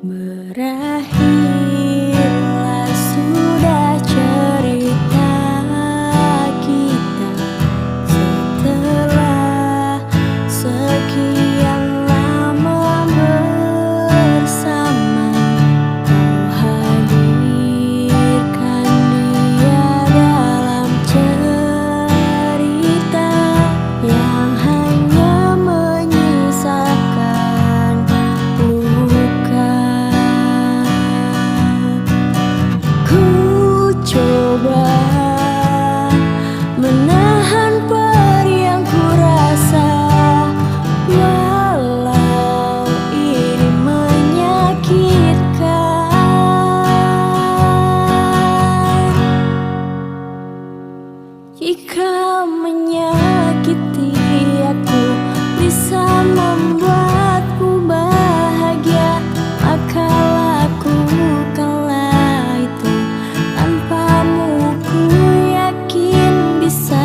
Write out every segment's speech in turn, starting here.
Berakhirlah sudah cerita kita setelah sekian lama bersama. Kau hadirkan dia dalam cerita yang hanya menyisakan luka. Ku coba menahan perih yang ku rasa, walau ini menyakitkan. Jika menyakiti aku bisa membuatku bahagia, maka lakukanlah itu. Tanpamu ku yakin bisa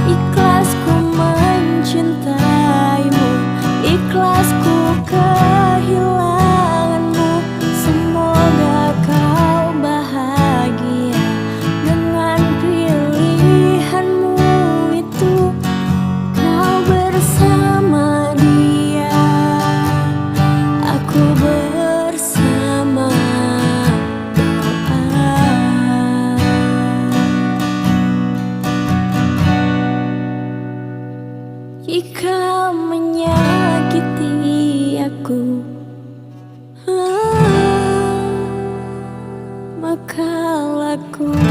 ikhlas ku mencintaimu, ikhlas ku kehilanganmu. Semoga kau bahagia dengan pilihanmu itu. Kau bersama dia, aku bersama doa. Jika menyakiti aku, maka lakukan